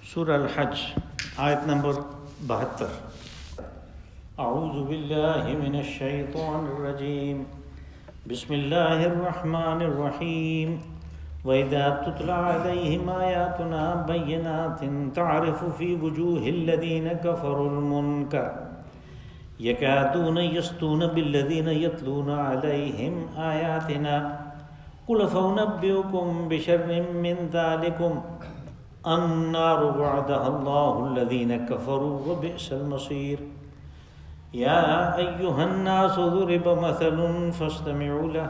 سورہ الحج آیت نمبر 72۔ اعوذ باللہ من الشیطان الرجیم، بسم اللہ الرحمن الرحیم۔ وَإِذَا تُتْلَى عَلَيْهِمْ آيَاتُنَا بَيِّنَاتٍ تَعْرِفُ فِي وُجُوهِ الَّذِينَ كَفَرُوا الْمُنكَرَ يَكَادُونَ يَسْطُونَ بِالَّذِينَ يَتْلُونَ عَلَيْهِمْ آيَاتِنَا قُلْ أَفَأُنَبِّئُكُم بِشَرٍّ مِّن ذَلِكُمْ النار وعدها الله الذين كفروا وبئس المصير۔ يا أيها الناس ضرب مثل فاستمعوا له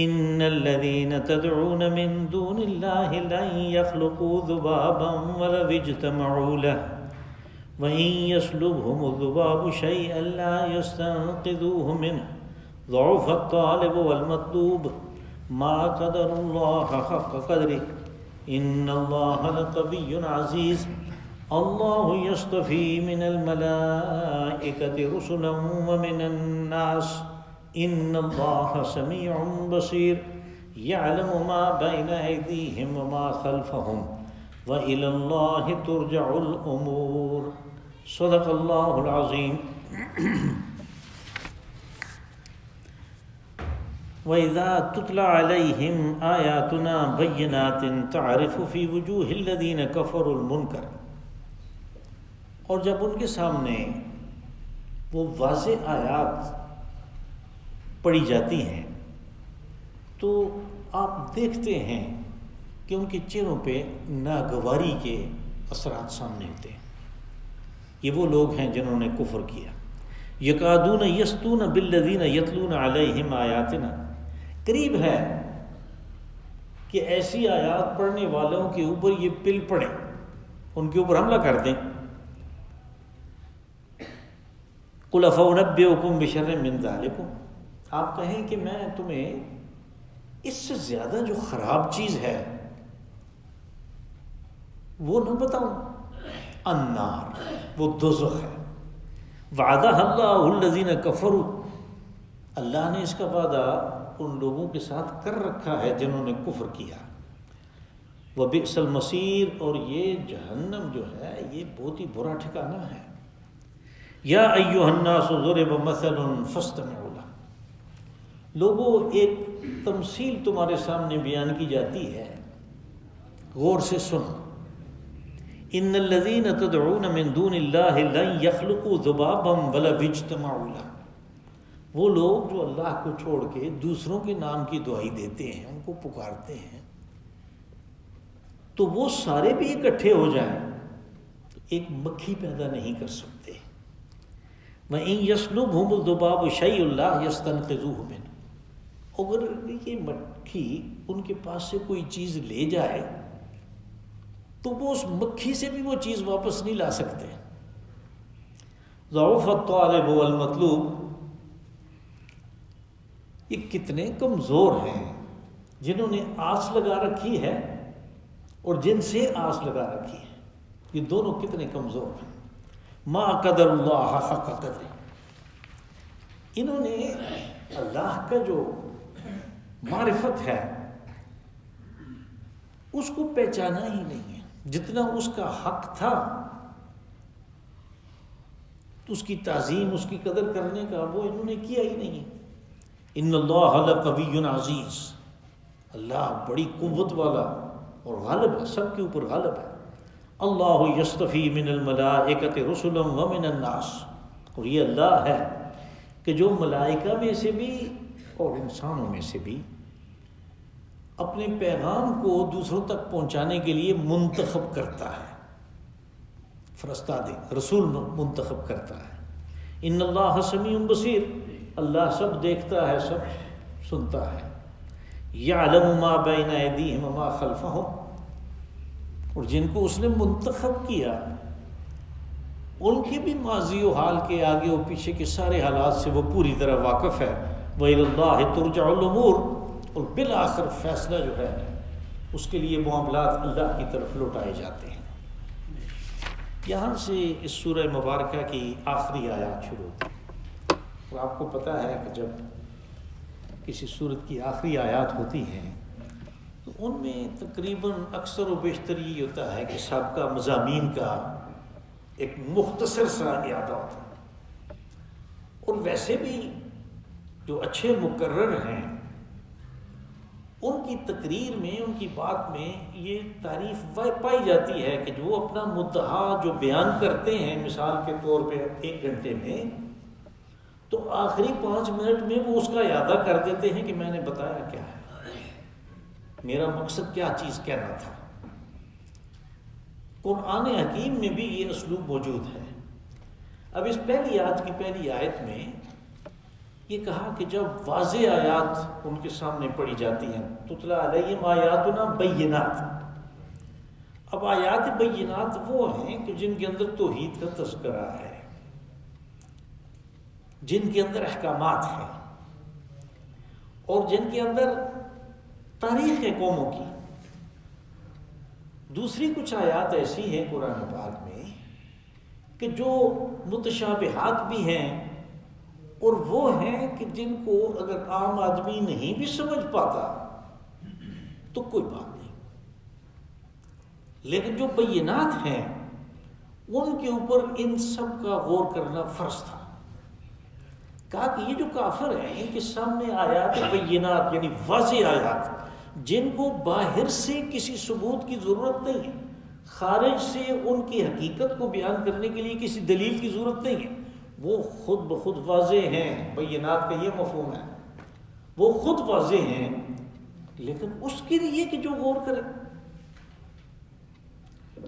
إن الذين تدعون من دون الله لن يخلقوا ذبابا ولو اجتمعوا له وإن يسلبهم الذباب شيئا لا يستنقذوه منه ضعف الطالب والمطلوب ما قدر الله حق قدره ان اللہ لقوی عزیز۔ اللہ یصطفی من الملائکۃ رسلا ومن الناس ان اللہ سمیع بصیر۔ یعلم ما بین ایدیہم وما خلفہم وإلی اللہ ترجع الامور۔ صدق اللہ العظیم۔ وَإِذَا تُتْلَى عَلَيْهِمْ آيَاتُنَا بَيِّنَاتٍ تَعْرِفُ فِي وُجُوهِ الَّذِينَ كَفَرُوا الْمُنكَرَ، اور جب ان کے سامنے وہ واضح آیات پڑھی جاتی ہیں تو آپ دیکھتے ہیں کہ ان کے چہروں پہ ناگواری کے اثرات سامنے ہوتے ہیں۔ یہ وہ لوگ ہیں جنہوں نے کفر کیا۔ یکادون یسطون بالذین یتلون علیہم آیاتنا، قریب ہے کہ ایسی آیات پڑھنے والوں کے اوپر یہ پل پڑیں، ان کے اوپر حملہ کر دیں۔ قُلْ أَفَأُنَبِّئُكُم بِشَرٍّ مِّن ذَلِكُمْ، آپ کہیں کہ میں تمہیں اس سے زیادہ جو خراب چیز ہے وہ نہ بتاؤں؟ النار، وہ دوزخ ہے۔ وعدہ اللہ الذین کفروا، اللہ نے اس کا وعدہ ان لوگوں کے ساتھ کر رکھا ہے جنہوں نے کفر کیا۔ وبئس المصیر، اور یہ جہنم جو ہے یہ بہت ہی برا ٹھکانہ ہے۔ یا ایھا الناس ضرب مثل فاستمعوا لہ، لوگوں ایک تمثیل تمہارے سامنے بیان کی جاتی ہے، غور سے سنو۔ ان الذین تدعون من دون اللہ لن یخلقوا ذبابا ولو اجتمعوا لہ، وہ لوگ جو اللہ کو چھوڑ کے دوسروں کے نام کی دعائی دیتے ہیں، ان کو پکارتے ہیں، تو وہ سارے بھی اکٹھے ہو جائیں تو ایک مکھی پیدا نہیں کر سکتے۔ وَإِن يَسْلُبْهُمُ الذُّبَابُ شَيْءٌ لَا يَسْتَنْقِذُوهُ مِنْهُ، اگر یہ مکھی ان کے پاس سے کوئی چیز لے جائے تو وہ اس مکھی سے بھی وہ چیز واپس نہیں لا سکتے۔ ضعف الطالب والمطلوب، یہ کتنے کمزور ہیں جنہوں نے آس لگا رکھی ہے اور جن سے آس لگا رکھی ہے، یہ دونوں کتنے کمزور ہیں۔ ما قدر اللہ حق قدر، انہوں نے اللہ کا جو معرفت ہے اس کو پہچانا ہی نہیں ہے، جتنا اس کا حق تھا اس کی تعظیم، اس کی قدر کرنے کا وہ انہوں نے کیا ہی نہیں۔ ان اللہ لقوی عزیز، اللہ بڑی قوت والا اور غالب ہے، سب کے اوپر غالب ہے۔ اللہ یصطفی من الملائکۃ رسلا ومن الناس، اور یہ اللہ ہے کہ جو ملائکہ میں سے بھی اور انسانوں میں سے بھی اپنے پیغام کو دوسروں تک پہنچانے کے لیے منتخب کرتا ہے، فرستہ دے رسول منتخب کرتا ہے۔ ان اللہ سمیع بصیر، اللہ سب دیکھتا ہے، سب سنتا ہے۔ یعلم ما بین ایدیہم وما خلفہم، اور جن کو اس نے منتخب کیا ان کے بھی ماضی و حال کے آگے و پیچھے کے سارے حالات سے وہ پوری طرح واقف ہے۔ وإلی اللہ ترجع الامور، اور بالآخر فیصلہ جو ہے اس کے لیے معاملات اللہ کی طرف لوٹائے جاتے ہیں۔ یہاں سے اس سورہ مبارکہ کی آخری آیات شروع ہوتی ہیں، اور آپ کو پتہ ہے کہ جب کسی سورت کی آخری آیات ہوتی ہیں تو ان میں تقریباً اکثر و بیشتر یہ ہوتا ہے کہ سابقہ مضامین کا ایک مختصر سا اعادہ ہوتا ہے، اور ویسے بھی جو اچھے مقرر ہیں ان کی تقریر میں، ان کی بات میں یہ تعریف پائی جاتی ہے کہ جو اپنا مدعا جو بیان کرتے ہیں مثال کے طور پہ 1 گھنٹے میں، تو آخری 5 منٹ میں وہ اس کا اعادہ کر دیتے ہیں کہ میں نے بتایا کیا ہے، میرا مقصد کیا چیز کہنا تھا۔ قرآن حکیم میں بھی یہ اسلوب موجود ہے۔ اب اس آج کی پہلی آیت میں یہ کہا کہ جب واضح آیات ان کے سامنے پڑھی جاتی ہیں، تتلیٰ علیہم آیاتنا بینات۔ اب آیات بینات وہ ہیں کہ جن کے اندر توحید کا تذکرہ ہے، جن کے اندر احکامات ہیں، اور جن کے اندر تاریخ ہے قوموں کی۔ دوسری کچھ آیات ایسی ہیں قرآن پاک میں کہ جو متشابہات بھی ہیں، اور وہ ہیں کہ جن کو اگر عام آدمی نہیں بھی سمجھ پاتا تو کوئی بات نہیں، لیکن جو بینات ہیں ان کے اوپر ان سب کا غور کرنا فرض تھا۔ کہا کہ یہ جو کافر ہیں ان کے سامنے آیات بینات یعنی واضح آیات، جن کو باہر سے کسی ثبوت کی ضرورت نہیں ہے، خارج سے ان کی حقیقت کو بیان کرنے کے لیے کسی دلیل کی ضرورت نہیں ہے، وہ خود بخود واضح ہیں۔ بینات کا یہ مفہوم ہے، وہ خود واضح ہیں، لیکن اس کے لیے کہ جو غور کرے،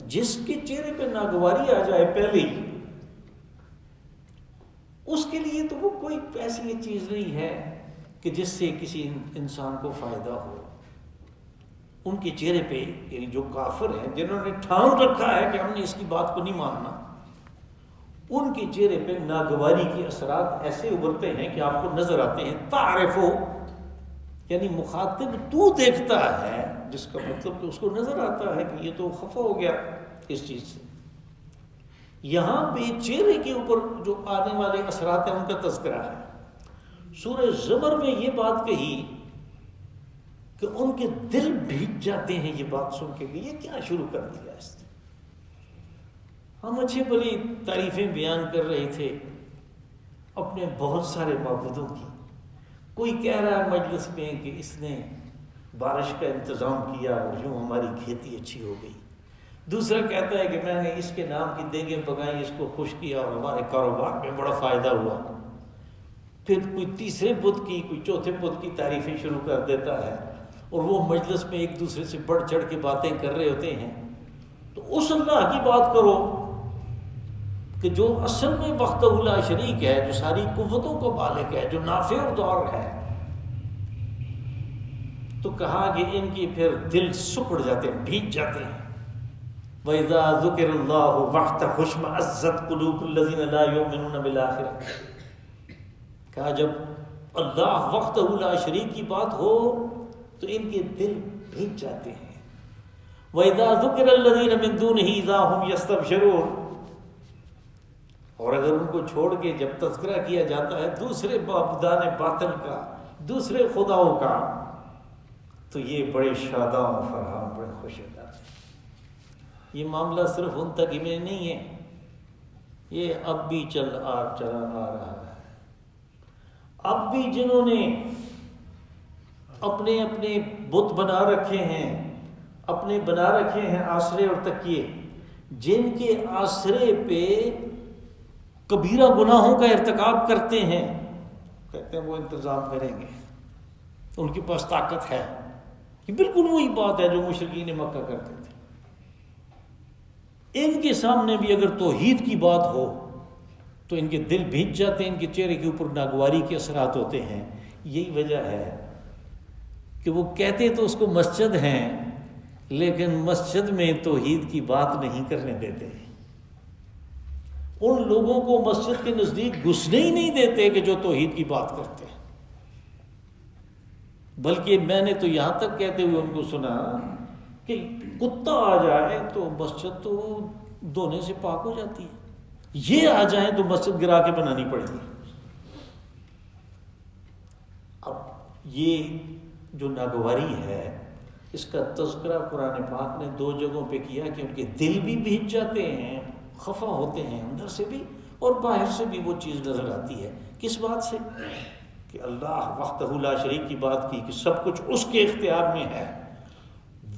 جس کے چہرے پہ ناگواری آ جائے پہلے ہی، اس کے لیے تو وہ کوئی ایسی چیز نہیں ہے کہ جس سے کسی انسان کو فائدہ ہو۔ ان کے چہرے پہ یعنی جو کافر ہیں جنہوں نے ٹھان رکھا ہے کہ ہم نے اس کی بات کو نہیں ماننا، ان کے چہرے پہ ناگواری کے اثرات ایسے ابھرتے ہیں کہ آپ کو نظر آتے ہیں۔ تعرفو یعنی مخاطب تو دیکھتا ہے، جس کا مطلب کہ اس کو نظر آتا ہے کہ یہ تو خفا ہو گیا اس چیز سے۔ یہاں پہ چہرے کے اوپر جو آنے والے اثرات ہیں ان کا تذکرہ ہے۔ سورہ زمر میں یہ بات کہی کہ ان کے دل بھیگ جاتے ہیں یہ بات سن کے، یہ کیا شروع کر دیا اس نے۔ ہم اچھی بڑی تعریفیں بیان کر رہے تھے اپنے بہت سارے معبودوں کی، کوئی کہہ رہا ہے مجلس میں کہ اس نے بارش کا انتظام کیا اور یوں ہماری کھیتی اچھی ہو گئی، دوسرا کہتا ہے کہ میں نے اس کے نام کی دیگیں پکائیں، اس کو خوش کیا اور ہمارے کاروبار میں بڑا فائدہ ہوا۔ پھر کوئی تیسرے بت کی، کوئی چوتھے بت کی تعریفیں شروع کر دیتا ہے، اور وہ مجلس میں ایک دوسرے سے بڑھ چڑھ کے باتیں کر رہے ہوتے ہیں۔ تو اس اللہ کی بات کرو کہ جو اصل میں وحدہ لا شریک ہے، جو ساری قوتوں کا مالک ہے، جو نافع و ضار ہے۔ تو کہا کہ ان کی پھر دل سکڑ جاتے ہیں، بھیگ جاتے ہیں۔ وَإِذَا ذُكِرَ اللَّهُ وَحْدَهُ اشْمَأَزَّتْ قُلُوبُ الَّذِينَ لَا يُؤْمِنُونَ بِالْآخِرَةِ۔ کہا جب اللہ وحدہ لا شریک کی بات ہو تو ان کے دل بھیگ جاتے ہیں۔ وَإِذَا ذُكِرَ الَّذِينَ مِن دُونِهِ إِذَا هُمْ يَسْتَبْشِرُونَ، اور اگر ان کو چھوڑ کے جب تذکرہ کیا جاتا ہے دوسرے معبودان باطل کا، دوسرے خداؤں کا، تو یہ بڑے شاداں و فرحاں، بڑے خوش ہو جاتے ہیں۔ یہ معاملہ صرف ان تک ہی میں نہیں ہے، یہ اب بھی چلا آ رہا ہے۔ اب بھی جنہوں نے اپنے اپنے بت بنا رکھے ہیں، اپنے بنا رکھے ہیں آسرے اور تکیے، جن کے آسرے پہ کبیرہ گناہوں کا ارتکاب کرتے ہیں، کہتے ہیں وہ انتظام کریں گے، ان کے پاس طاقت ہے۔ یہ بالکل وہی بات ہے جو مشرکین مکہ کرتے تھے۔ ان کے سامنے بھی اگر توحید کی بات ہو تو ان کے دل بھیگ جاتے ہیں، ان کے چہرے کے اوپر ناگواری کے اثرات ہوتے ہیں۔ یہی وجہ ہے کہ وہ کہتے تو اس کو مسجد ہیں، لیکن مسجد میں توحید کی بات نہیں کرنے دیتے، ان لوگوں کو مسجد کے نزدیک گھسنے ہی نہیں دیتے کہ جو توحید کی بات کرتے ہیں۔ بلکہ میں نے تو یہاں تک کہتے ہوئے ان کو سنا کہ کتا آ جائے تو مسجد تو دھونے سے پاک ہو جاتی ہے، یہ آ جائیں تو مسجد گرا کے بنانی پڑے گی۔ اب یہ جو ناگواری ہے اس کا تذکرہ قرآن پاک نے 2 جگہوں پہ کیا کہ ان کے دل بھی بھیج جاتے ہیں، خفا ہوتے ہیں اندر سے بھی اور باہر سے بھی وہ چیز نظر آتی ہے۔ کس بات سے؟ کہ اللہ وحدہ لا شریک کی بات کی کہ سب کچھ اس کے اختیار میں ہے،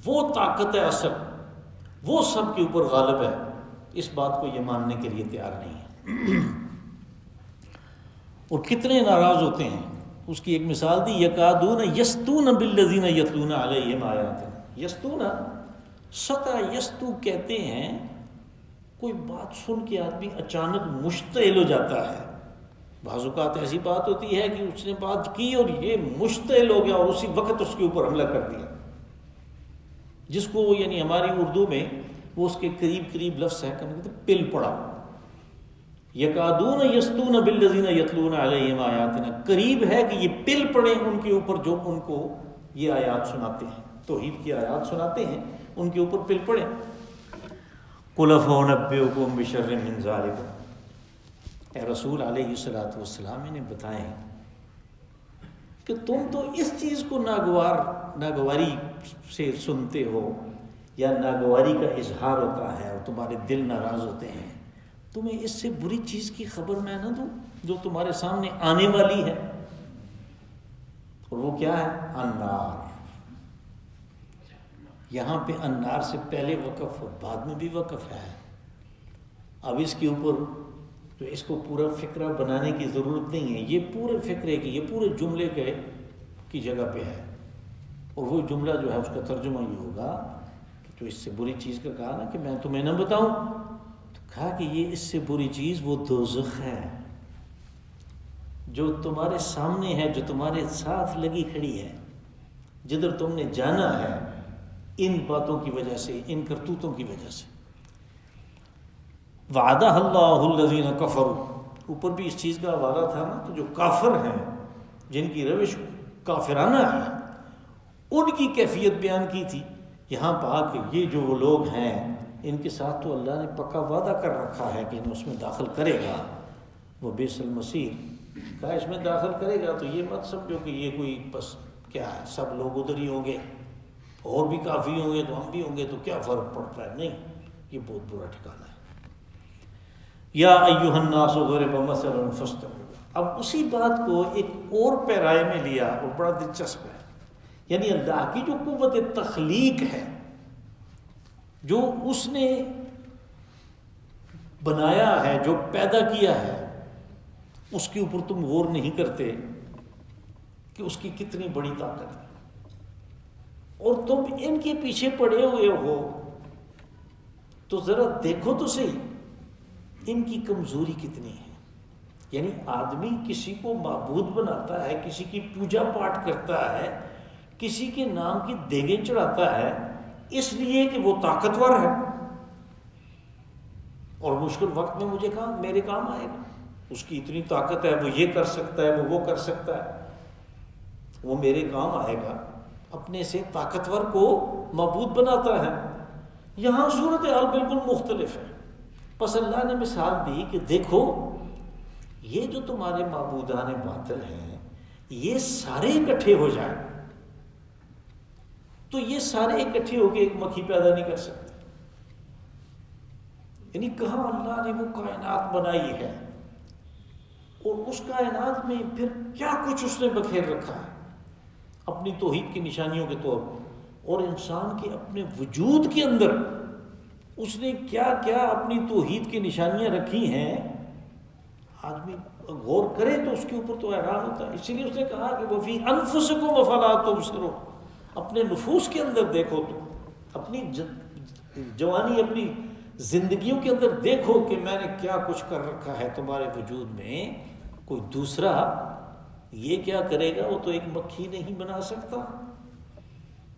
وہ طاقت ہے اصل، وہ سب کے اوپر غالب ہے، اس بات کو یہ ماننے کے لیے تیار نہیں ہے۔ اور کتنے ناراض ہوتے ہیں، اس کی ایک مثال دی، یکادون یستون بالذین یتلون علیہم آیاتنا۔ یستون، ستا یستو کہتے ہیں کوئی بات سن کے آدمی اچانک مشتعل ہو جاتا ہے۔ بعض اوقات ایسی بات ہوتی ہے کہ اس نے بات کی اور یہ مشتعل ہو گیا اور اسی وقت اس کے اوپر حملہ کر دیا، جس کو یعنی ہماری اردو میں وہ اس کے قریب لفظ ہے کہ پل پڑا۔ یکادون یستون بالذین یتلون علیہم آیاتنا، قریب ہے کہ یہ پل پڑے ان کے اوپر جو ان کو یہ آیات سناتے ہیں، توحید کی آیات سناتے ہیں، ان کے اوپر پل پڑے۔ قل افانبئکم بشر من ذالکم، اے رسول علیہ الصلوۃ والسلام انہیں بتائیں کہ تم تو اس چیز کو ناگواری سے سنتے ہو یا ناگواری کا اظہار ہوتا ہے اور تمہارے دل ناراض ہوتے ہیں، تمہیں اس سے بری چیز کی خبر میں نہ دوں جو تمہارے سامنے آنے والی ہے، اور وہ کیا ہے؟ النار۔ یہاں پہ النار سے پہلے وقف اور بعد میں بھی وقف ہے۔ اب اس کے اوپر تو اس کو پورا فقرہ بنانے کی ضرورت نہیں ہے، یہ پورے فقرے کی، یہ پورے جملے کی جگہ پہ ہے، اور وہ جملہ جو ہے اس کا ترجمہ یہ ہوگا کہ جو اس سے بری چیز کا کہا نا کہ میں تمہیں نہ بتاؤں، تو کہا کہ یہ اس سے بری چیز وہ دوزخ ہے جو تمہارے سامنے ہے، جو تمہارے ساتھ لگی کھڑی ہے، جدھر تم نے جانا ہے ان باتوں کی وجہ سے، ان کرتوتوں کی وجہ سے۔ وعدہ اللہ الذین کفروا، اوپر بھی اس چیز کا حوالہ تھا نا، تو جو کافر ہیں، جن کی روش کافرانہ ہے، ان کی کیفیت بیان کی تھی۔ یہاں پا کہ یہ جو وہ لوگ ہیں ان کے ساتھ تو اللہ نے پکا وعدہ کر رکھا ہے کہ انہیں اس میں داخل کرے گا، وہ بئس المصیر، کہا اس میں داخل کرے گا تو یہ مت سمجھو کہ یہ کوئی بس کیا ہے سب لوگ ادھر ہی ہوں گے، اور بھی کافی ہوں گے تو ہم بھی ہوں گے تو کیا فرق پڑتا ہے، نہیں، یہ بہت برا ٹھکانہ ہے۔ یا ایھا الناس ضرب مثل فاستمعوا، اب اسی بات کو ایک اور پیرائے میں لیا اور بڑا دلچسپ ہے، یعنی اللہ کی جو قوت تخلیق ہے، جو اس نے بنایا ہے، جو پیدا کیا ہے، اس کے اوپر تم غور نہیں کرتے کہ اس کی کتنی بڑی طاقت ہے، اور تم ان کے پیچھے پڑے ہوئے ہو، تو ذرا دیکھو تو صحیح ان کی کمزوری کتنی ہے۔ یعنی آدمی کسی کو معبود بناتا ہے، کسی کی پوجا پاٹ کرتا ہے، کسی کے نام کی دیگیں چڑھاتا ہے، اس لیے کہ وہ طاقتور ہے اور مشکل وقت میں مجھے میرے کام آئے گا، اس کی اتنی طاقت ہے، وہ یہ کر سکتا ہے، وہ کر سکتا ہے، وہ میرے کام آئے گا، اپنے سے طاقتور کو معبود بناتا ہے۔ یہاں صورتحال بالکل مختلف ہے۔ پس اللہ نے مثال دی کہ دیکھو یہ جو تمہارے معبودان باطل ہیں، یہ سارے اکٹھے ہو جائیں تو یہ سارے اکٹھے ہو کے ایک مکھی پیدا نہیں کر سکتے۔ یعنی کہاں اللہ نے وہ کائنات بنائی ہے اور اس کائنات میں پھر کیا کچھ اس نے بکھیر رکھا ہے اپنی توحید کی نشانیوں کے طور پر، اور انسان کے اپنے وجود کے اندر اس نے کیا کیا اپنی توحید کی نشانیاں رکھی ہیں، آدمی غور کرے تو اس کے اوپر تو حیران ہوتا ہے۔ اسی لیے اس نے کہا کہ وَفِي أَنفُسِكُمْ أَفَلَا تُبْصِرُونَ، اپنے نفوس کے اندر دیکھو، تو اپنی جوانی، اپنی زندگیوں کے اندر دیکھو کہ میں نے کیا کچھ کر رکھا ہے تمہارے وجود میں، کوئی دوسرا یہ کیا کرے گا، وہ تو ایک مکھی نہیں بنا سکتا۔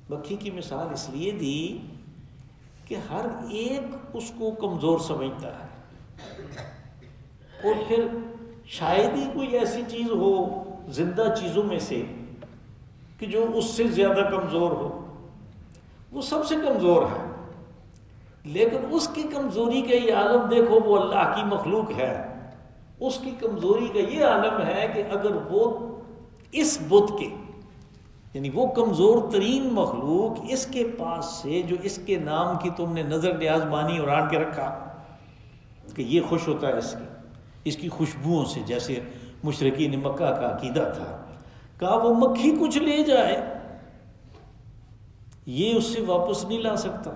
مکھی کی مثال اس لیے دی کہ ہر ایک اس کو کمزور سمجھتا ہے، اور پھر شاید ہی کوئی ایسی چیز ہو زندہ چیزوں میں سے کہ جو اس سے زیادہ کمزور ہو، وہ سب سے کمزور ہے، لیکن اس کی کمزوری کا یہ عالم دیکھو، وہ اللہ کی مخلوق ہے، اس کی کمزوری کا یہ عالم ہے کہ اگر وہ اس بت کے یعنی وہ کمزور ترین مخلوق اس کے پاس سے جو اس کے نام کی تم نے نظر نیاز مانی اور آن کے رکھا کہ یہ خوش ہوتا ہے اس کی خوشبوؤں سے، جیسے مشرکین مکہ کا عقیدہ تھا، کہا وہ مکھی کچھ لے جائے یہ اس سے واپس نہیں لا سکتا،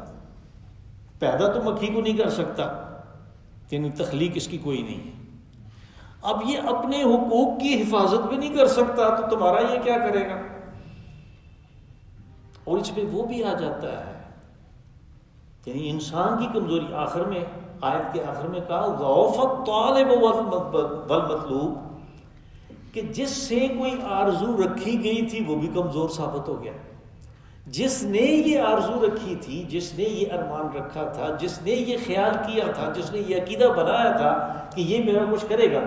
پیدا تو مکھی کو نہیں کر سکتا، یعنی تخلیق اس کی کوئی نہیں ہے، اب یہ اپنے حقوق کی حفاظت بھی نہیں کر سکتا تو تمہارا یہ کیا کرے گا؟ اور اس پہ وہ بھی آ جاتا ہے، یعنی انسان کی کمزوری۔ آخر میں آیت کے آخر میں کہا ضعف الطالب والمطلوب، کہ جس سے کوئی آرزو رکھی گئی تھی وہ بھی کمزور ثابت ہو گیا، جس نے یہ آرزو رکھی تھی، جس نے یہ ارمان رکھا تھا، جس نے یہ خیال کیا تھا، جس نے یہ عقیدہ بنایا تھا کہ یہ میرا کچھ کرے گا،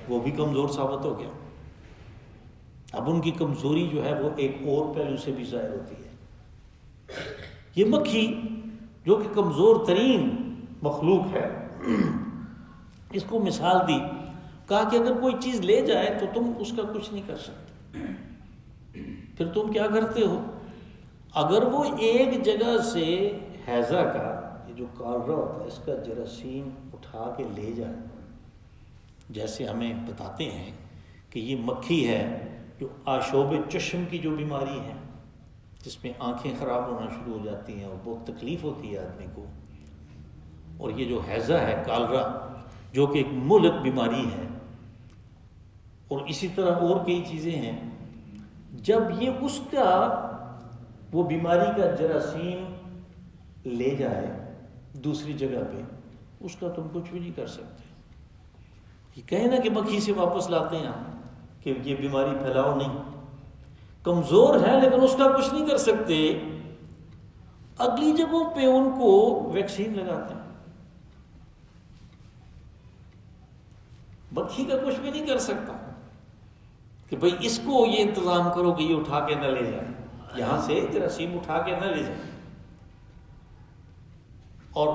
وہ بھی کمزور ثابت ہو گیا۔ اب ان کی کمزوری جو ہے وہ ایک اور پہلو سے بھی ظاہر ہوتی ہے۔ یہ مکھی جو کہ کمزور ترین مخلوق ہے، اس کو مثال دی، کہا کہ اگر کوئی چیز لے جائے تو تم اس کا کچھ نہیں کر سکتے، پھر تم کیا کرتے ہو؟ اگر وہ ایک جگہ سے ہیضہ کا، یہ جو کالرا ہوتا ہے، اس کا جراثیم اٹھا کے لے جائے، جیسے ہمیں بتاتے ہیں کہ یہ مکھی ہے جو آشوب چشم کی جو بیماری ہے، جس میں آنکھیں خراب ہونا شروع ہو جاتی ہیں اور بہت تکلیف ہوتی ہے آدمی کو، اور یہ جو ہیضہ ہے کالرا جو کہ ایک مہلک بیماری ہے، اور اسی طرح اور کئی چیزیں ہیں، جب یہ اس کا وہ بیماری کا جراثیم لے جائے دوسری جگہ پہ، اس کا تم کچھ بھی نہیں کر سکتے۔ یہ کہیں نا کہ مکھی سے واپس لاتے ہیں کہ یہ بیماری پھیلاؤ نہیں، کمزور ہے لیکن اس کا کچھ نہیں کر سکتے، اگلی جگہوں پہ ان کو ویکسین لگاتے ہیں، مکھی کا کچھ بھی نہیں کر سکتا کہ بھئی اس کو یہ انتظام کرو کہ یہ اٹھا کے نہ لے جائے، یہاں سے جراثیم اٹھا کے نہ لے جائے۔ اور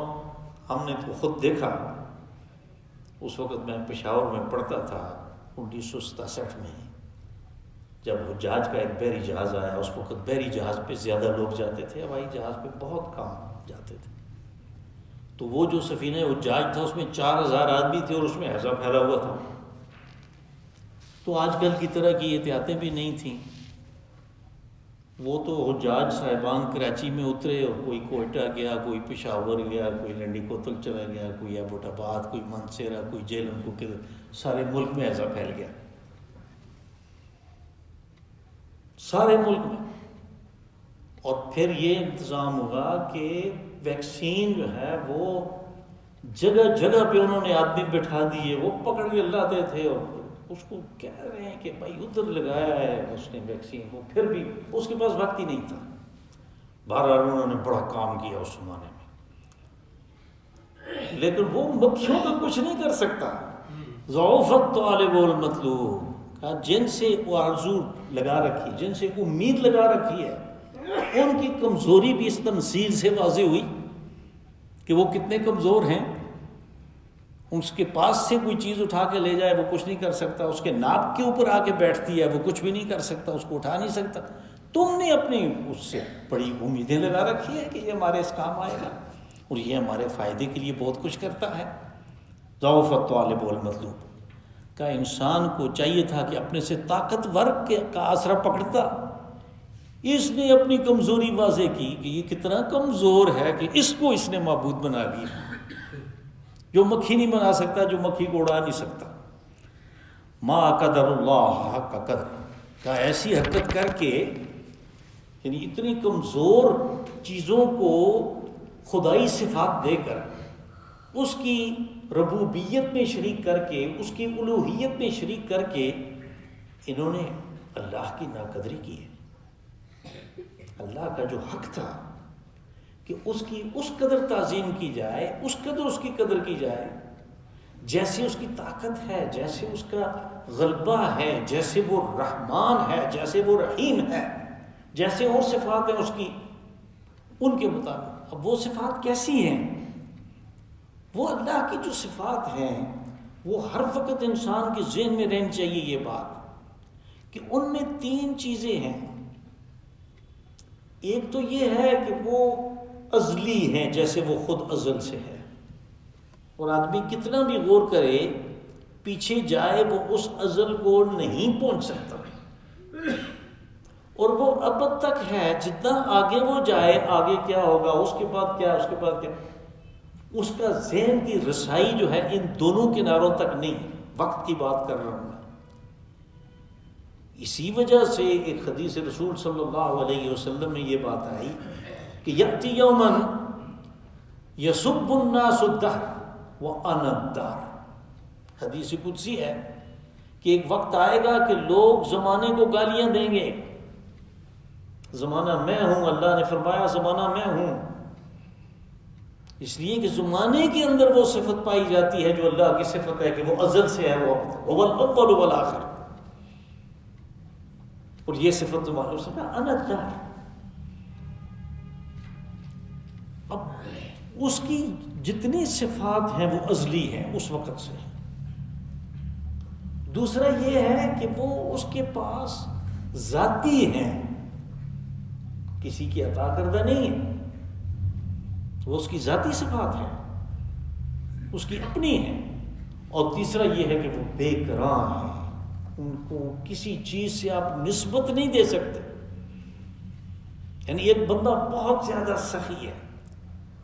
ہم نے تو خود دیکھا، اس وقت میں پشاور میں پڑھتا تھا 1967 میں، جب حجاج کا ایک بحری جہاز آیا، اس وقت بحری جہاز پہ زیادہ لوگ جاتے تھے، ہوائی جہاز پہ بہت کم جاتے تھے، تو وہ جو سفینہ حجاج تھا اس میں 4000 آدمی تھے اور اس میں ہیضہ پھیلا ہوا تھا۔ تو آج کل کی طرح کی احتیاطیں بھی نہیں تھیں، وہ تو حجاج صاحبان کراچی میں اترے اور کوئی کوئٹہ گیا، کوئی پشاور گیا، کوئی لنڈی کوتل چلا گیا، کوئی ایبٹ آباد، کوئی منسیرہ، کوئی جیلم کو، سارے ملک میں ہیضہ پھیل گیا، سارے ملک میں۔ اور پھر یہ انتظام ہوا کہ ویکسین جو ہے وہ جگہ جگہ پہ انہوں نے آدمی بٹھا دیے، وہ پکڑ کے لاتے تھے اور اس کو کہہ رہے ہیں کہ بھائی ادھر لگایا ہے اس نے ویکسین، وہ پھر بھی اس کے پاس وقت ہی نہیں تھا۔ بہرحال انہوں نے بڑا کام کیا اس زمانے میں، لیکن وہ مکھیوں کا کچھ نہیں کر سکتا۔ ضعف الطالب والمطلوب، جن سے وہ آرزو لگا رکھی، جن سے امید لگا رکھی ہے، ان کی کمزوری بھی اس تمثیل سے واضح ہوئی کہ وہ کتنے کمزور ہیں۔ اس کے پاس سے کوئی چیز اٹھا کے لے جائے وہ کچھ نہیں کر سکتا، اس کے ناک کے اوپر آ کے بیٹھتی ہے وہ کچھ بھی نہیں کر سکتا، اس کو اٹھا نہیں سکتا۔ تم نے اپنی اس سے بڑی امیدیں لگا رکھی ہے کہ یہ ہمارے اس کام آئے گا اور یہ ہمارے فائدے کے لیے بہت کچھ کرتا ہے۔ ضعف الطالب والمطلوب کا انسان کو چاہیے تھا کہ اپنے سے طاقتور کا آسرا پکڑتا، اس نے اپنی کمزوری واضح کی کہ یہ کتنا کمزور ہے کہ اس کو اس نے معبود بنا لیا، جو مکھی نہیں بنا سکتا، جو مکھی کو اڑا نہیں سکتا۔ ما قدر اللہ حق قدر کا ایسی حرکت کر کے، یعنی اتنی کمزور چیزوں کو خدائی صفات دے کر، اس کی ربوبیت میں شریک کر کے، اس کی الوہیت میں شریک کر کے، انہوں نے اللہ کی ناقدری کی ہے۔ اللہ کا جو حق تھا کہ اس کی اس قدر تعظیم کی جائے، اس قدر اس کی قدر کی جائے، جیسے اس کی طاقت ہے، جیسے اس کا غلبہ ہے، جیسے وہ رحمان ہے، جیسے وہ رحیم ہے، جیسے اور صفات ہیں اس کی، ان کے مطابق۔ اب وہ صفات کیسی ہیں؟ وہ اللہ کی جو صفات ہیں وہ ہر وقت انسان کے ذہن میں رہنی چاہیے یہ بات کہ ان میں 3 چیزیں ہیں ایک تو یہ ہے کہ وہ ازلی ہیں، جیسے وہ خود ازل سے ہے، اور آدمی کتنا بھی غور کرے پیچھے جائے وہ اس ازل کو نہیں پہنچ سکتا، اور وہ ابد تک ہے، جتنا آگے وہ جائے آگے کیا ہوگا، اس کے بعد کیا، اس کے بعد کیا، اس کا ذہن کی رسائی جو ہے ان دونوں کناروں تک نہیں ہے۔ وقت کی بات کر رہا ہوں میں۔ اسی وجہ سے ایک حدیث رسول صلی اللہ علیہ وسلم میں یہ بات آئی کہ یأتی یومن یسب الناس الدہر وانا الدہر، حدیث قدسی ہے کہ ایک وقت آئے گا کہ لوگ زمانے کو گالیاں دیں گے، زمانہ میں ہوں، اللہ نے فرمایا زمانہ میں ہوں، اس لیے کہ زمانے کے اندر وہ صفت پائی جاتی ہے جو اللہ کی صفت ہے کہ وہ ازل سے ہے، وہ الاول والآخر، اور یہ صفت زمانے سے ہے انا الدہر۔ اب اس کی جتنی صفات ہیں وہ ازلی ہیں اس وقت سے۔ دوسرا یہ ہے کہ وہ اس کے پاس ذاتی ہیں، کسی کی عطا کردہ نہیں ہے، وہ اس کی ذاتی صفات ہیں، اس کی اپنی ہیں۔ اور تیسرا یہ ہے کہ وہ بے گراں ہیں، ان کو کسی چیز سے آپ نسبت نہیں دے سکتے۔ یعنی ایک بندہ بہت زیادہ سخی ہے،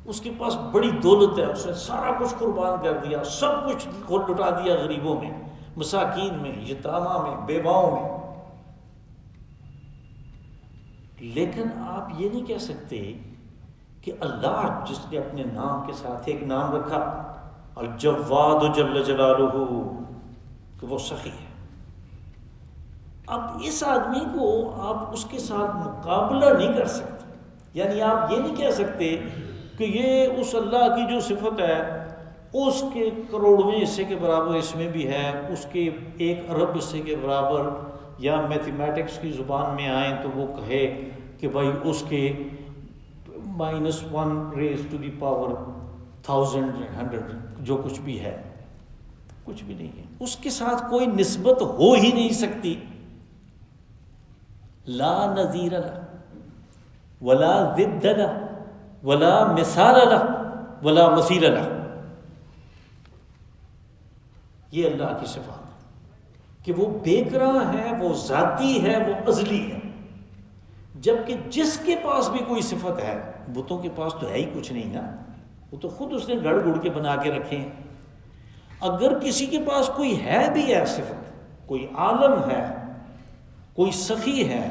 اس کے پاس بڑی دولت ہے، اس نے سارا کچھ قربان کر دیا، سب کچھ لٹا دیا غریبوں میں، مساکین میں، یتامہ میں، بیواؤں میں، لیکن آپ یہ نہیں کہہ سکتے کہ اللہ جس نے اپنے نام کے ساتھ ایک نام رکھا الجواد جل جلالہ کہ وہ سخی ہے۔ اب اس آدمی کو آپ اس کے ساتھ مقابلہ نہیں کر سکتے، یعنی آپ یہ نہیں کہہ سکتے کہ یہ اس اللہ کی جو صفت ہے اس کے کروڑویں حصے کے برابر اس میں بھی ہے، اس کے 1 ارب حصے کے برابر، یا میتھمیٹکس کی زبان میں آئیں تو وہ کہے کہ بھائی اس کے -1⁻1000 جو کچھ بھی ہے، کچھ بھی نہیں ہے، اس کے ساتھ کوئی نسبت ہو ہی نہیں سکتی۔ لا نظیر لہ ولا ضد لہ ولا مثال لہ ولا مثیل لہ، یہ اللہ کی صفات ہے کہ وہ بے گراں ہے، وہ ذاتی ہے، وہ ازلی ہے۔ جبکہ جس کے پاس بھی کوئی صفت ہے، بتوں کے پاس تو ہے ہی کچھ نہیں نا، وہ تو خود اس نے گڑ گڑ کے بنا کے رکھے ہیں۔ اگر کسی کے پاس کوئی ہے بھی ہے صفت، کوئی عالم ہے، کوئی سخی ہے،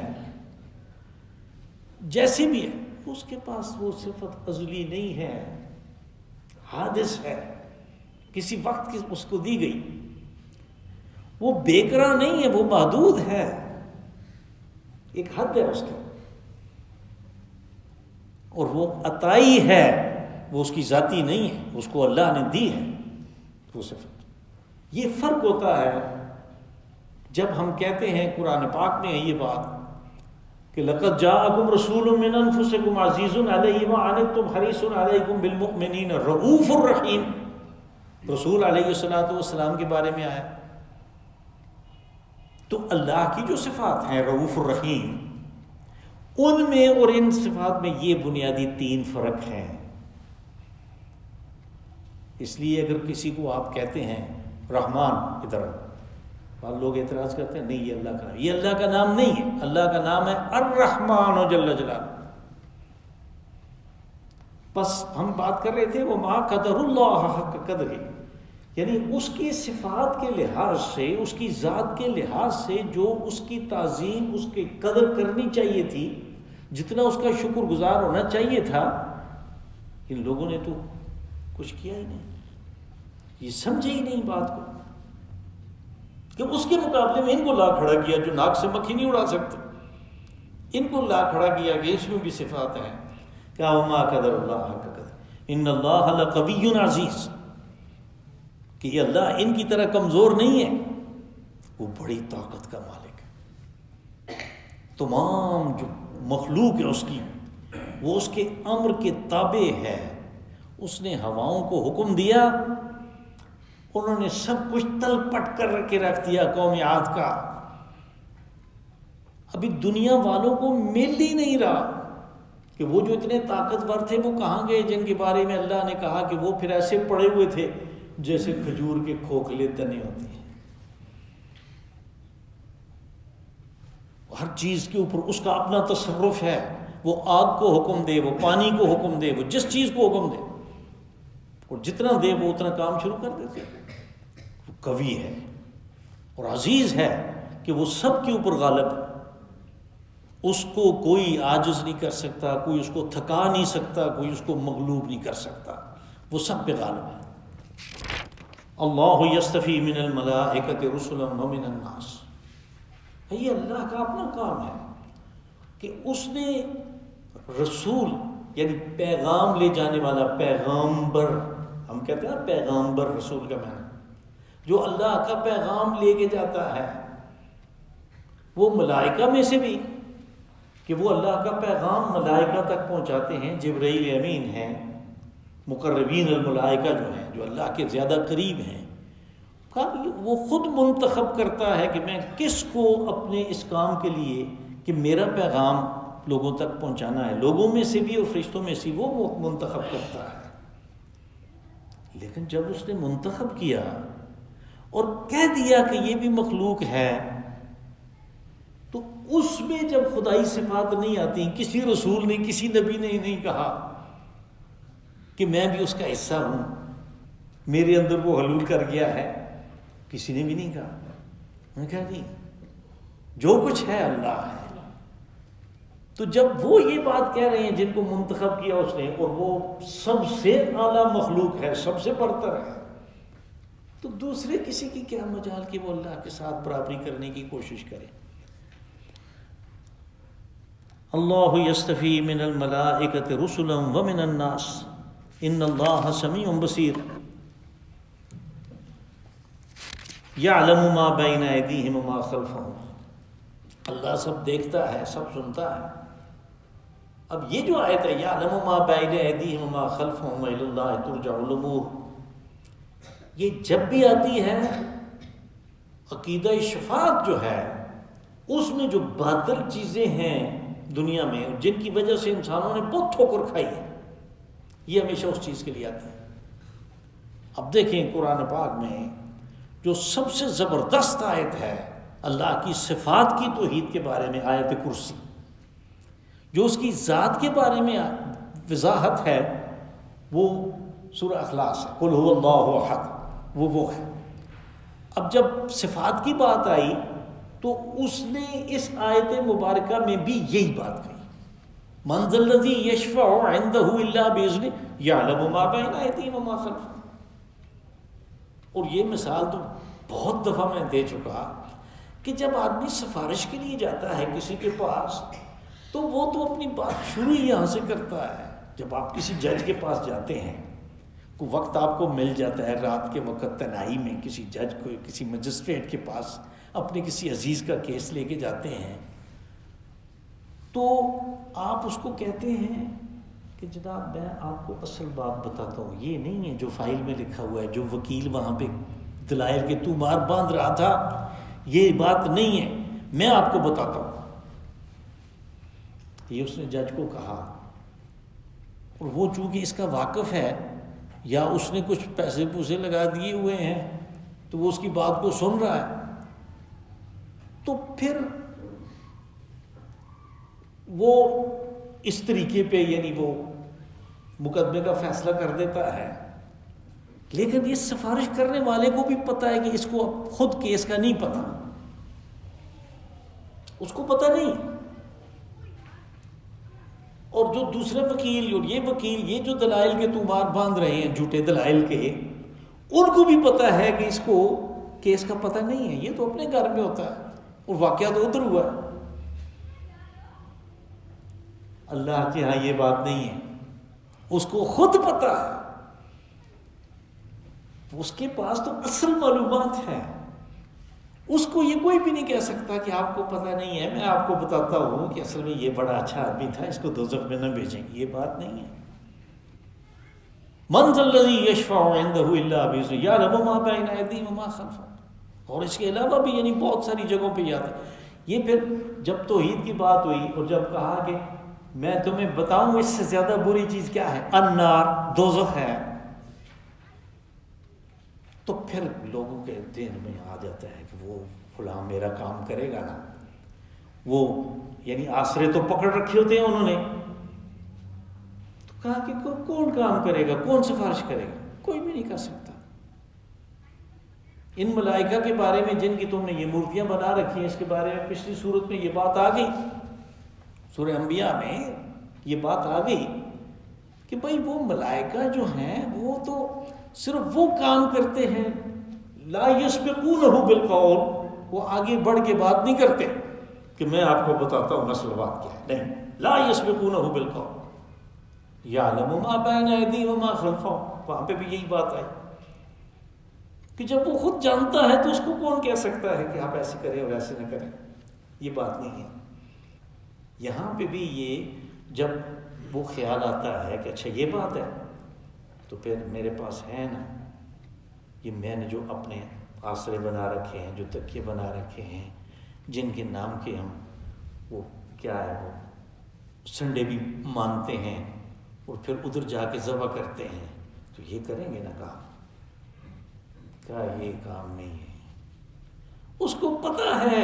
جیسی بھی ہے، اس کے پاس وہ صفت ازلی نہیں ہے، حادث ہے، کسی وقت کی اس کو دی گئی، وہ بے گراں نہیں ہے، وہ محدود ہے، ایک حد ہے اس کی، اور وہ عطائی ہے، وہ اس کی ذاتی نہیں ہے، اس کو اللہ نے دی ہے وہ صفت۔ یہ فرق ہوتا ہے جب ہم کہتے ہیں، قرآن پاک میں ہے یہ بات کہ لَقَدْ جَاءَكُمْ رَسُولٌ مِّنْ أَنفُسِكُمْ عَزِيزٌ عَلَيْهِ مَا عَنِتُّمْ حَرِيصٌ عَلَيْكُمْ بِالْمُؤْمِنِينَ رَءُوفٌ رَحِيمٌ، رسول علیہ السلام کے بارے میں آیا۔ تو اللہ کی جو صفات ہیں رؤوف الرحیم، ان میں اور ان صفات میں یہ بنیادی 3 فرق ہیں۔ اس لیے اگر کسی کو آپ کہتے ہیں رحمان، ادھر بعض لوگ اعتراض کرتے ہیں نہیں یہ اللہ کا نام، یہ اللہ کا نام نہیں ہے، اللہ کا نام ہے الرحمن جل جلالہ۔ بس ہم بات کر رہے تھے وما قدر اللہ حق قدرہ، یعنی اس کی صفات کے لحاظ سے، اس کی ذات کے لحاظ سے جو اس کی تعظیم، اس کی قدر کرنی چاہیے تھی، جتنا اس کا شکر گزار ہونا چاہیے تھا، ان لوگوں نے تو کچھ کیا ہی نہیں، یہ سمجھے ہی نہیں بات کو، کہ اس کے مقابلے میں ان کو لا کھڑا کیا جو ناک سے مکھی نہیں اڑا سکتے، ان کو لا کھڑا کیا کہ اس میں بھی صفات ہیں، کیا وما قدر اللہ حق قدر ان اللہ لقوی عزیز، کہ یہ اللہ ان کی طرح کمزور نہیں ہے، وہ بڑی طاقت کا مالک ہے، تمام جو مخلوق ہے اس کی، وہ اس کے امر کے تابع ہے، اس نے ہواؤں کو حکم دیا، انہوں نے سب کچھ تل پٹ کر کے رکھ دیا قوم عاد کا، ابھی دنیا والوں کو مل ہی نہیں رہا، کہ وہ جو اتنے طاقتور تھے وہ کہاں گئے جن کے بارے میں اللہ نے کہا کہ وہ پھر ایسے پڑے ہوئے تھے جیسے کھجور کے کھوکھلے تنے ہوتے ہیں. ہر چیز کے اوپر اس کا اپنا تصرف ہے. وہ آگ کو حکم دے، وہ پانی کو حکم دے، وہ جس چیز کو حکم دے اور جتنا دے وہ اتنا کام شروع کر دیتے. وہ قوی ہے اور عزیز ہے کہ وہ سب کے اوپر غالب ہے. اس کو کوئی عاجز نہیں کر سکتا، کوئی اس کو تھکا نہیں سکتا، کوئی اس کو مغلوب نہیں کر سکتا. وہ سب پہ غالب ہے. اللہ یستفی من الملائکۃ رسلا ومن الناس. یہ اللہ کا اپنا کام ہے کہ اس نے رسول یعنی پیغام لے جانے والا، پیغامبر، ہم کہتے ہیں نا پیغامبر رسول کا معنی، جو اللہ کا پیغام لے کے جاتا ہے. وہ ملائکہ میں سے بھی کہ وہ اللہ کا پیغام ملائکہ تک پہنچاتے ہیں. جبرائیل امین ہیں، مقربین الملائکہ جو ہیں، جو اللہ کے زیادہ قریب ہیں. وہ خود منتخب کرتا ہے کہ میں کس کو اپنے اس کام کے لیے کہ میرا پیغام لوگوں تک پہنچانا ہے. لوگوں میں سے بھی اور فرشتوں میں سے وہ منتخب کرتا ہے. لیکن جب اس نے منتخب کیا اور کہہ دیا کہ یہ بھی مخلوق ہے، تو اس میں جب خدائی صفات نہیں آتی، کسی رسول نے، کسی نبی نے نہیں کہا کہ میں بھی اس کا حصہ ہوں، میرے اندر وہ حلول کر گیا ہے. کسی نے بھی نہیں کہا. میں نے کہا نہیں، جو کچھ ہے اللہ ہے. تو جب وہ یہ بات کہہ رہے ہیں جن کو منتخب کیا اس نے، اور وہ سب سے اعلیٰ مخلوق ہے، سب سے برتر ہے، تو دوسرے کسی کی کیا مجال کہ وہ اللہ کے ساتھ برابری کرنے کی کوشش کرے. اللہ یستفی من الملائکۃ رسلا ومن الناس ان اللہ سمیع بصیر یعلم ما بین ایدیہم وما خلفہم. اللہ سب دیکھتا ہے، سب سنتا ہے. اب یہ جو آیت ہے یعلم ما بین ایدیہم وما خلفہم والی اللہ ترجع الامور، یہ جب بھی آتی ہے عقیدہ شفاعت جو ہے، اس میں جو باطل چیزیں ہیں دنیا میں جن کی وجہ سے انسانوں نے بہت ٹھوکر کھائی ہے، یہ ہمیشہ اس چیز کے لیے آتی ہے. اب دیکھیں قرآن پاک میں جو سب سے زبردست آیت ہے اللہ کی صفات کی توحید کے بارے میں، آیت کرسی، جو اس کی ذات کے بارے میں وضاحت ہے، وہ سورہ اخلاص ہے. قل هو اللہ احد، وہ ہے. اب جب صفات کی بات آئی تو اس نے اس آیت مبارکہ میں بھی یہی بات کہی. من ذا الذی یشفع عنده الا باذنہ یعلم ما بین ایدیہم وما خلفہم. اور یہ مثال تو بہت دفعہ میں دے چکا کہ جب آدمی سفارش کے لیے جاتا ہے کسی کے پاس تو وہ تو اپنی بات شروع ہی یہاں سے کرتا ہے. جب آپ کسی جج کے پاس جاتے ہیں، کوئی وقت آپ کو مل جاتا ہے رات کے وقت تنہائی میں کسی جج کو، کسی مجسٹریٹ کے پاس اپنے کسی عزیز کا کیس لے کے جاتے ہیں، تو آپ اس کو کہتے ہیں کہ جناب میں آپ کو اصل بات بتاتا ہوں، یہ نہیں ہے جو فائل میں لکھا ہوا ہے، جو وکیل وہاں پہ دلائل کے تومار باندھ رہا تھا، یہ بات نہیں ہے، میں آپ کو بتاتا ہوں. یہ اس نے جج کو کہا، اور وہ چونکہ اس کا واقف ہے یا اس نے کچھ پیسے پوسے لگا دیے ہوئے ہیں تو وہ اس کی بات کو سن رہا ہے، تو پھر وہ اس طریقے پہ یعنی وہ مقدمے کا فیصلہ کر دیتا ہے. لیکن یہ سفارش کرنے والے کو بھی پتہ ہے کہ اس کو خود کیس کا نہیں پتہ، اس کو پتہ نہیں. اور جو دوسرے وکیل اور یہ وکیل، یہ جو دلائل کے تومار باندھ رہے ہیں جھوٹے دلائل کے، ان کو بھی پتہ ہے کہ اس کو کیس کا پتہ نہیں ہے، یہ تو اپنے گھر میں ہوتا ہے اور واقعہ تو ادھر ہوا ہے. اللہ کے ہاں یہ بات نہیں ہے، اس کو خود پتہ ہے، اس کے پاس تو اصل معلومات ہے. اس کو یہ کوئی بھی نہیں کہہ سکتا کہ آپ کو پتہ نہیں ہے، میں آپ کو بتاتا ہوں کہ اصل میں یہ بڑا اچھا آدمی تھا، اس کو دوزخ میں نہ بھیجیں گے، یہ بات نہیں ہے. من ذا الذی یشفع عنده الا باذنہ یعلم ما بین ایدیہم وما خلفہم. اور اس کے علاوہ بھی یعنی بہت ساری جگہوں پہ یاد ہے. یہ پھر جب توحید کی بات ہوئی اور جب کہا کہ میں تمہیں بتاؤں اس سے زیادہ بری چیز کیا ہے؟ النار، دوزخ ہے. تو پھر لوگوں کے دین میں آ جاتا ہے کہ وہ فلاں میرا کام کرے گا نا. وہ یعنی آسرے تو پکڑ رکھے ہوتے ہیں انہوں نے. تو کہا کہ کون کام کرے گا، کون سفارش کرے گا؟ کوئی بھی نہیں کر سکتا. ان ملائکہ کے بارے میں جن کی تم نے یہ مورتیاں بنا رکھی ہیں، اس کے بارے میں پچھلی صورت میں یہ بات آ گئی، سورہ انبیاء میں یہ بات آ گئی کہ بھئی وہ ملائکہ جو ہیں وہ تو صرف وہ کام کرتے ہیں، لا یسبقونہ بالقول، وہ آگے بڑھ کے بات نہیں کرتے کہ میں آپ کو بتاتا ہوں نسل بات کیا ہے، نہیں، لا یسبقونہ بالقول یعلم ما بین ایدیہم وما خلفہم. وہاں پہ بھی یہی بات آئی کہ جب وہ خود جانتا ہے تو اس کو کون کہہ سکتا ہے کہ آپ ایسے کریں اور ایسے نہ کریں. یہ بات نہیں ہے. یہاں پہ بھی یہ جب وہ خیال آتا ہے کہ اچھا یہ بات ہے، تو پھر میرے پاس ہے نا یہ میں نے جو اپنے آسرے بنا رکھے ہیں، جو تکیے بنا رکھے ہیں، جن کے نام کے ہم وہ کیا ہے وہ سنڈے بھی مانتے ہیں اور پھر ادھر جا کے ذبح کرتے ہیں، تو یہ کریں گے نا کام؟ کیا یہ کام نہیں ہے. اس کو پتا ہے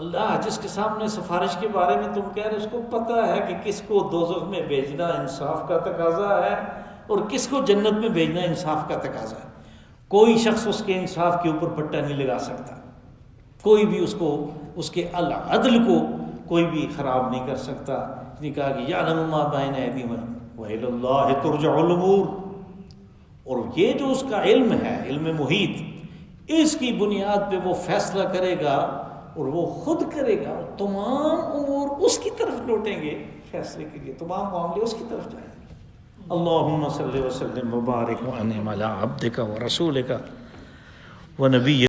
اللہ جس کے سامنے سفارش کے بارے میں تم کہہ رہے، اس کو پتا ہے کہ کس کو دوزخ میں بھیجنا انصاف کا تقاضا ہے اور کس کو جنت میں بھیجنا انصاف کا تقاضا ہے. کوئی شخص اس کے انصاف کے اوپر پٹا نہیں لگا سکتا، کوئی بھی اس کو اس کے العدل کو کوئی بھی خراب نہیں کر سکتا. اس نے کہا کہ یعلم ما بین ایدیہم وإلی اللہ ترجع الامور، اور یہ جو اس کا علم ہے، علم محیط، اس کی بنیاد پہ وہ فیصلہ کرے گا اور وہ خود کرے گا، اور تمام امور اس کی طرف لوٹیں گے فیصلے کے لیے، تمام معاملے اس کی طرف جائیں گے. اللہم صلی وسلم وبارک وانعم علی عبدک ورسولک ونبی